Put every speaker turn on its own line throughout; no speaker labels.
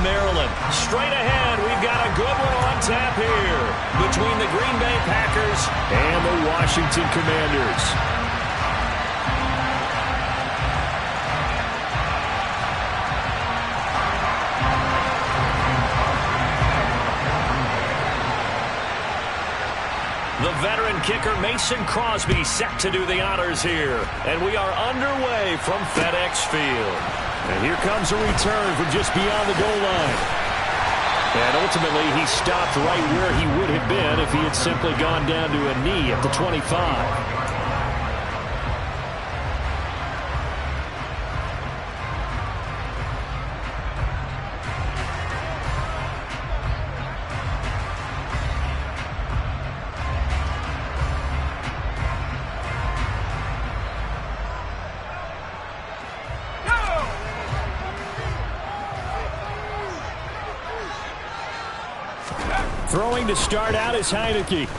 Maryland. Straight ahead, we've got a good one on tap here between the Green Bay Packers and the Washington Commanders. The veteran kicker Mason Crosby set to do the honors here. And we are underway from FedEx Field. And here comes a return from just beyond the goal line. And ultimately, he stopped right where he would have been if he had simply gone down to a knee at the 25. Throwing to start out is Heineke. Oh,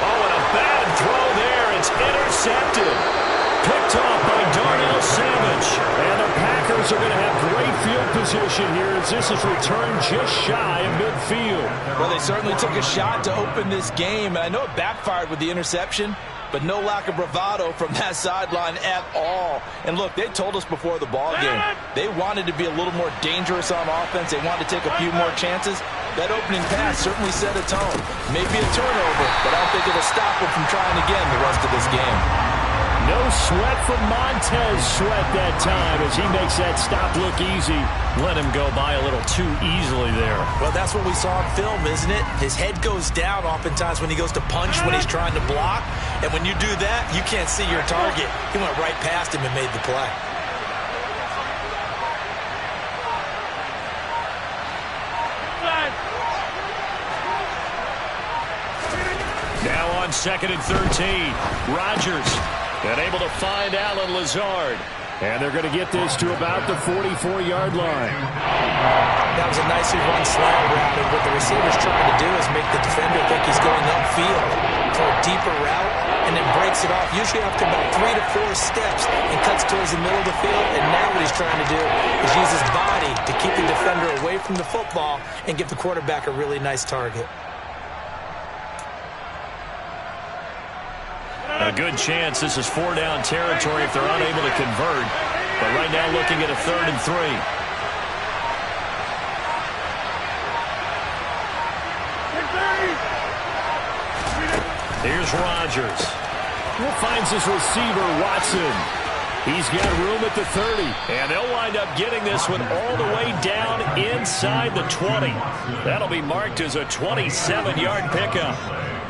and a bad throw there. It's intercepted. Picked off by Darnell Savage. And the Packers are going to have great field position here as this is returned just shy of midfield.
Well, they certainly took a shot to open this game. And I know it backfired with the interception, but no lack of bravado from that sideline at all. And look, they told us before the ball game, they wanted to be a little more dangerous on offense. They wanted to take a few more chances. That opening pass certainly set a tone. Maybe a turnover, but I don't think it'll stop them from trying again the rest of this game.
No sweat from Montez Sweat that time as he makes that stop look easy. Let him go by a little too easily there.
Well, that's what we saw in film, isn't it? His head goes down oftentimes when he goes to punch, when he's trying to block. And when you do that, you can't see your target. He went right past him and made the play.
Now on 2nd and 13, Rodgers able to find Alan Lazard. And they're going to get this to about the 44-yard line.
That was a nicely run slant route, and what the receiver's trying to do is make the defender think he's going upfield for a deeper route, and then breaks it off, usually after about 3 to 4 steps, and cuts towards the middle of the field. And now what he's trying to do is use his body to keep the defender away from the football and give the quarterback a really nice target.
A good chance this is 4-down territory if they're unable to convert. But right now looking at a 3rd and 3. Here's Rodgers. Finds his receiver, Watson. He's got room at the 30. And they'll wind up getting this one all the way down inside the 20. That'll be marked as a 27-yard pickup.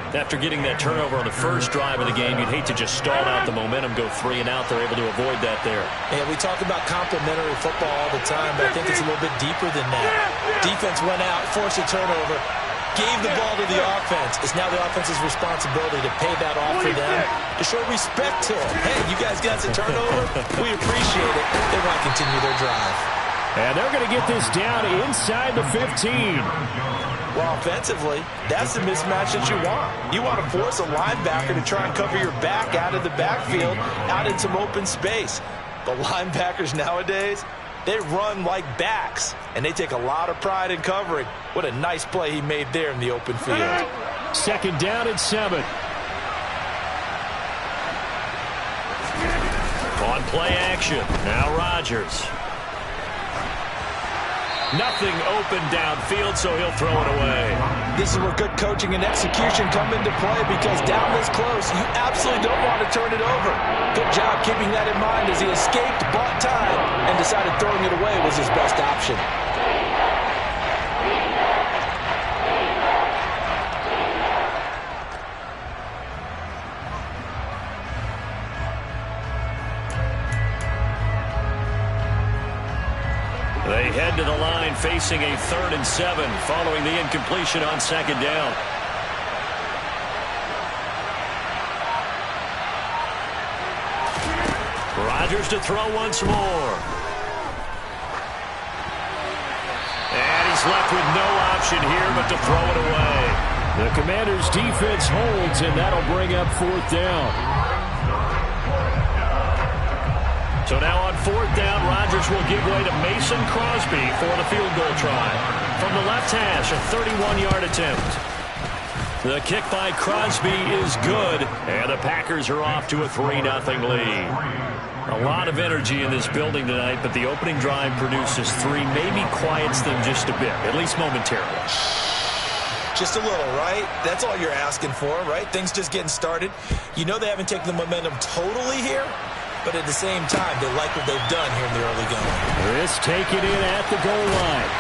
After getting that turnover on the first drive of the game, you'd hate to just stall out the momentum, go 3 and out. They're able to avoid that there.
Yeah, we talk about complementary football all the time, but I think it's a little bit deeper than that. Defense went out, forced a turnover, gave the ball to the offense. It's now the offense's responsibility to pay that off for them, to show respect to them. Hey, you guys got the turnover? We appreciate it. They want to continue their drive.
And they're going to get this down inside the 15.
Well, offensively, that's the mismatch that you want. You want to force a linebacker to try and cover your back out of the backfield, out in some open space. The linebackers nowadays, they run like backs, and they take a lot of pride in covering. What a nice play he made there in the open field.
2nd down and 7. On play action, now Rodgers. Nothing open downfield, so he'll throw it away.
This is where good coaching and execution come into play, because down this close, you absolutely don't want to turn it over. Good job keeping that in mind as he escaped, bought time, and decided throwing it away was his best option.
They head to the line facing a 3rd and 7 following the incompletion on 2nd down. Rodgers to throw once more. And he's left with no option here but to throw it away. The Commanders' defense holds, and that'll bring up 4th down. So now on 4th down, Rodgers Packers will give way to Mason Crosby for the field goal try. From the left hash, a 31-yard attempt. The kick by Crosby is good, and the Packers are off to a 3-0 lead. A lot of energy in this building tonight, but the opening drive produces 3, maybe quiets them just a bit, at least momentarily.
Just a little, right? That's all you're asking for, right? Things just getting started. You know they haven't taken the momentum totally here, but at the same time, they like what they've done here in the early going.
This taken in at the goal line.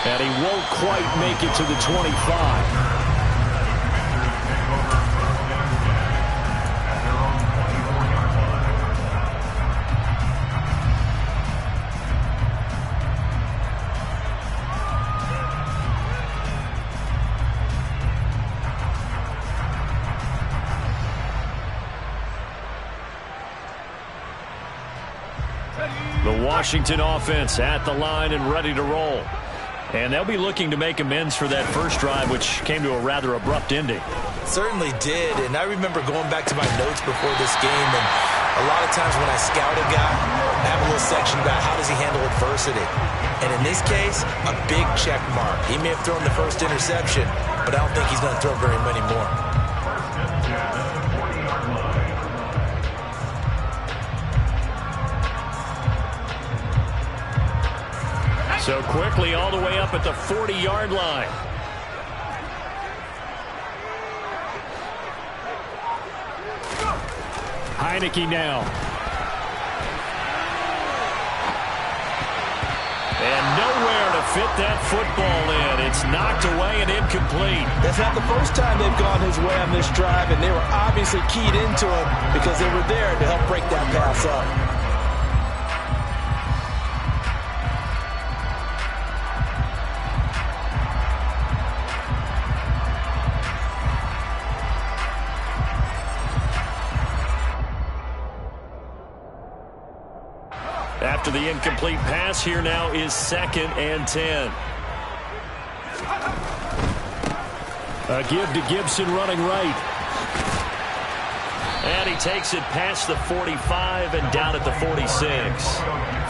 And he won't quite make it to the 25. The Washington offense at the line and ready to roll. And they'll be looking to make amends for that first drive, which came to a rather abrupt ending.
Certainly did, and I remember going back to my notes before this game, and a lot of times when I scout a guy, I have a little section about how does he handle adversity. And in this case, a big check mark. He may have thrown the first interception, but I don't think he's going to throw very many more.
So quickly all the way up at the 40-yard line. Heineke now. And nowhere to fit that football in. It's knocked away and incomplete.
That's not the first time they've gone his way on this drive, and they were obviously keyed into him because they were there to help break that pass up.
After the incomplete pass, here now is 2nd and 10. A give to Gibson running right. And he takes it past the 45 and down at the 46.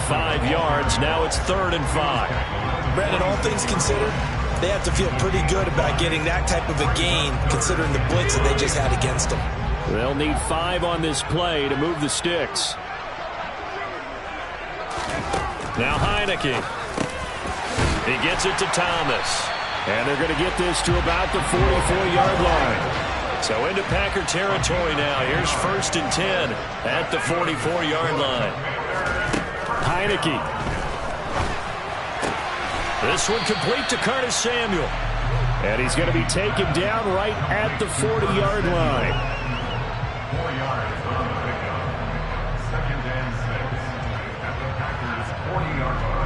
5 yards. Now it's 3rd and 5.
Brandon, all things considered, they have to feel pretty good about getting that type of a gain considering the blitz that they just had against them.
They'll need 5 on this play to move the sticks. Now Heineke. He gets it to Thomas. And they're going to get this to about the 44-yard line. So into Packer territory now. Here's 1st and 10 at the 44-yard line. Heineke. This one complete to Curtis Samuel. And he's going to be taken down right at the 40-yard line.
4 yards on the pickup. 2nd and 6 at the Packers' 40-yard line.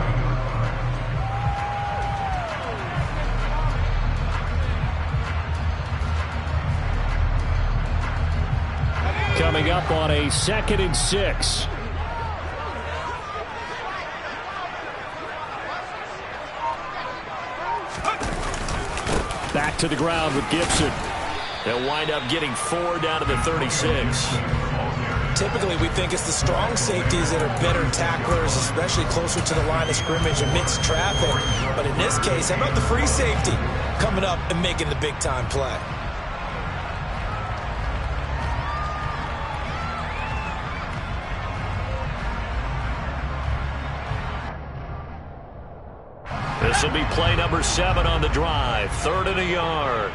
Coming up on a 2nd and 6. Back to the ground with Gibson. They'll wind up getting 4 down to the 36.
Typically, we think it's the strong safeties that are better tacklers, especially closer to the line of scrimmage amidst traffic. But in this case, how about the free safety coming up and making the big-time play?
This will be play number 7 on the drive. 3rd and a yard.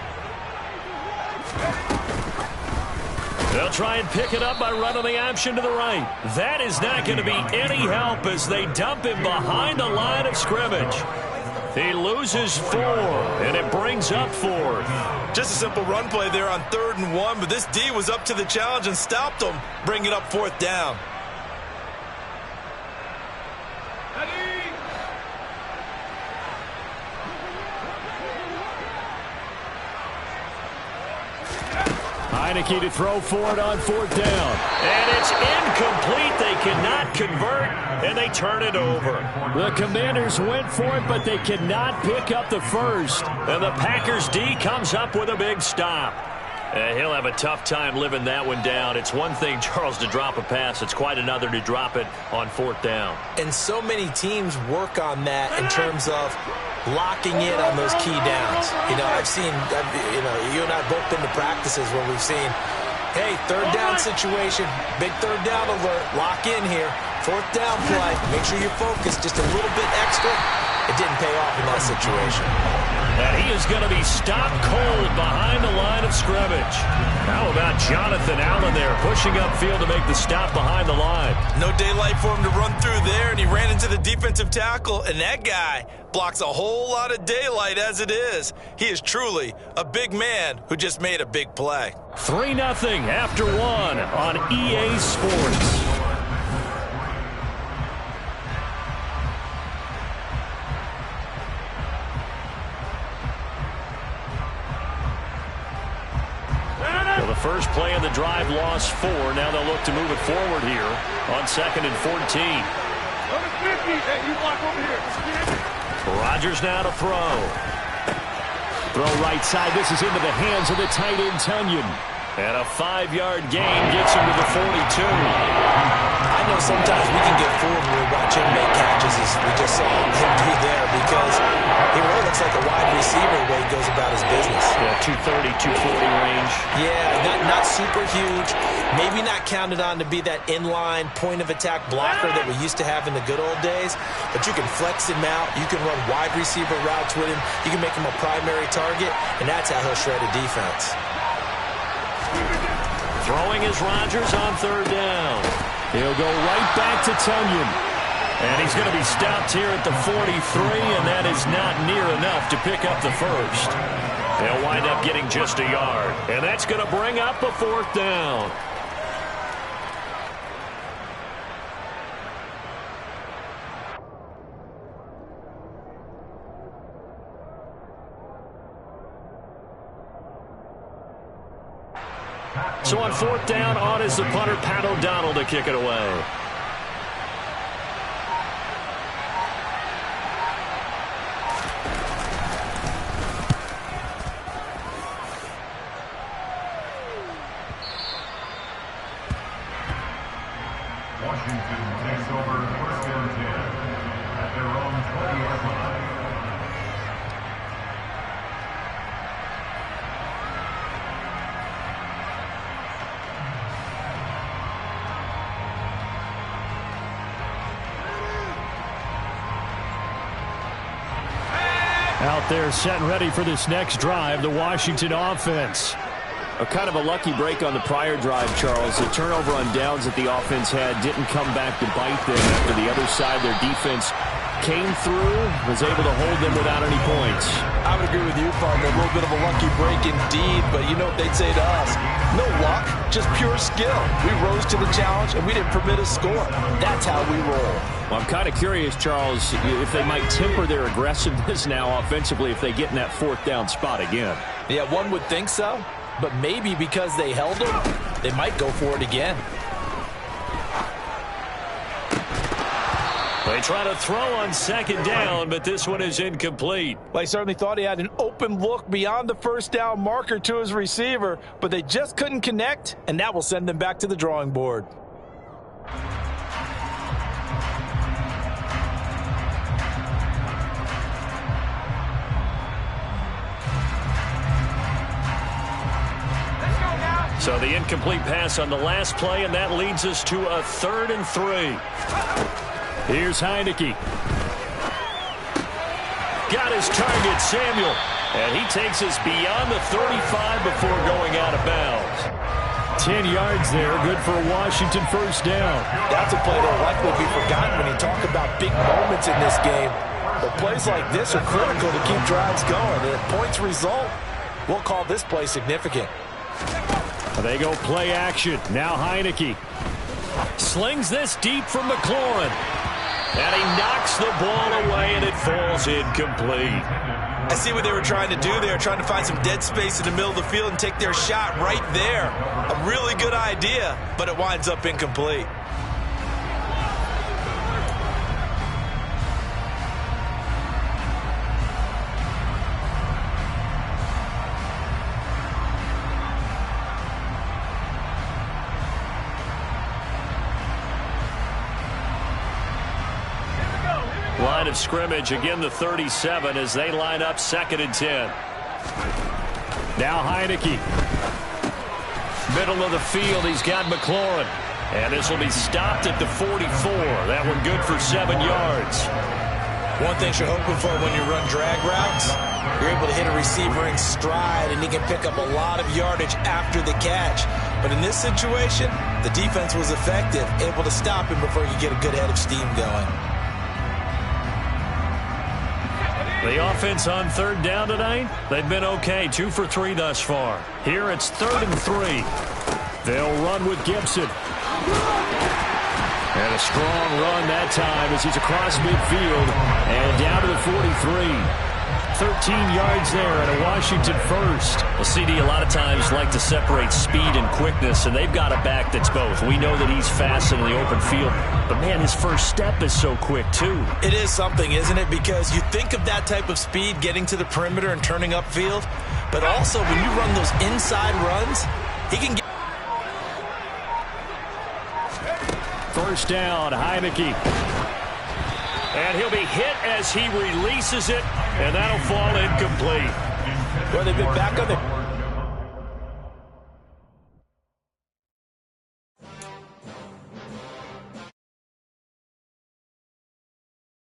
They'll try and pick it up by running the option to the right. That is not going to be any help as they dump him behind the line of scrimmage. He loses 4, and it brings up 4th.
Just a simple run play there on 3rd and 1, but this D was up to the challenge and stopped him, bringing up 4th down.
Heineke to throw for it on 4th down. And it's incomplete. They cannot convert, and they turn it over. The Commanders went for it, but they cannot pick up the first. And the Packers D comes up with a big stop. He'll have a tough time living that one down. It's one thing, Charles, to drop a pass. It's quite another to drop it on 4th down.
And so many teams work on that in terms of locking in on those key downs. I've seen, you and I have both been to practices where we've seen, hey, 3rd down situation, big 3rd down alert, lock in here. 4th down play, make sure you're focused just a little bit extra. It didn't pay off in that situation.
And he is going to be stopped cold behind the line of scrimmage. How about Jonathan Allen there pushing upfield to make the stop behind the line?
No daylight for him to run through there, and he ran into the defensive tackle, and that guy blocks a whole lot of daylight as it is. He is truly a big man who just made a big play.
3-0 after 1 on EA Sports. The first play of the drive lost 4. Now they'll look to move it forward here on 2nd and 14. Rodgers now to throw. Throw right side. This is into the hands of the tight end, Tunyon. And a 5-yard gain gets him to the 42.
I know sometimes we can get fooled when we watch him make catches as we just saw him do there because he really looks like a wide receiver the way he goes about his business.
Yeah, 230, 240 range.
Yeah, not super huge. Maybe not counted on to be that inline point-of-attack blocker that we used to have in the good old days, but you can flex him out. You can run wide receiver routes with him. You can make him a primary target, and that's how he'll shred a defense.
Throwing is Rodgers on 3rd down. He'll go right back to Tunyon. And he's going to be stopped here at the 43, and that is not near enough to pick up the first. They'll wind up getting just a yard. And that's going to bring up a 4th down. So on 4th down, on is the punter, Pat O'Donnell, to kick it away.
Washington takes over 1st and 10 at their own 20-yard line.
Out there set and ready for this next drive, the Washington offense. A kind of a lucky break on the prior drive, Charles. The turnover on downs that the offense had didn't come back to bite them after the other side. Their defense came through, was able to hold them without any points.
I would agree with you, partner. A little bit of a lucky break indeed, but you know what they'd say to us. No luck, just pure skill. We rose to the challenge, and we didn't permit a score. That's how we roll.
Well, I'm kind of curious, Charles, if they might temper their aggressiveness now offensively if they get in that 4th down spot again.
Yeah, one would think so, but maybe because they held them, they might go for it again.
They try to throw on 2nd down, but this one is incomplete.
Well, he certainly thought he had an open look beyond the 1st down marker to his receiver, but they just couldn't connect, and that will send them back to the drawing board.
So the incomplete pass on the last play, and that leads us to a 3rd and 3. Here's Heineke. Got his target, Samuel. And he takes us beyond the 35 before going out of bounds. 10 yards there, good for a Washington 1st down.
That's a play that will likely be forgotten when you talk about big moments in this game. But plays like this are critical to keep drives going. And if points result, we'll call this play significant.
They go play action. Now Heineke slings this deep from McLaurin. And he knocks the ball away, and it falls incomplete.
I see what they were trying to do there, trying to find some dead space in the middle of the field and take their shot right there. A really good idea, but it winds up incomplete.
line of scrimmage. Again, the 37 as they line up 2nd and 10. Now Heineke. Middle of the field, he's got McLaurin. And this will be stopped at the 44. That one good for 7 yards.
One thing you're hoping for when you run drag routes, you're able to hit a receiver in stride, and he can pick up a lot of yardage after the catch. But in this situation, the defense was effective, able to stop him before you get a good head of steam going.
The offense on 3rd down tonight, they've been okay. 2 for 3 thus far. Here it's 3rd and 3. They'll run with Gibson. And a strong run that time as he's across midfield and down to the 43. 13 yards there and a Washington first. Well, CD, a lot of times like to separate speed and quickness, and they've got a back that's both. We know that he's fast in the open field, but, man, his first step is so quick, too.
It is something, isn't it? Because you think of that type of speed getting to the perimeter and turning upfield, but also when you run those inside runs, he can get...
First down, Heineke. And he'll be hit as he releases it, and that'll fall incomplete.
Well, they've been back on the...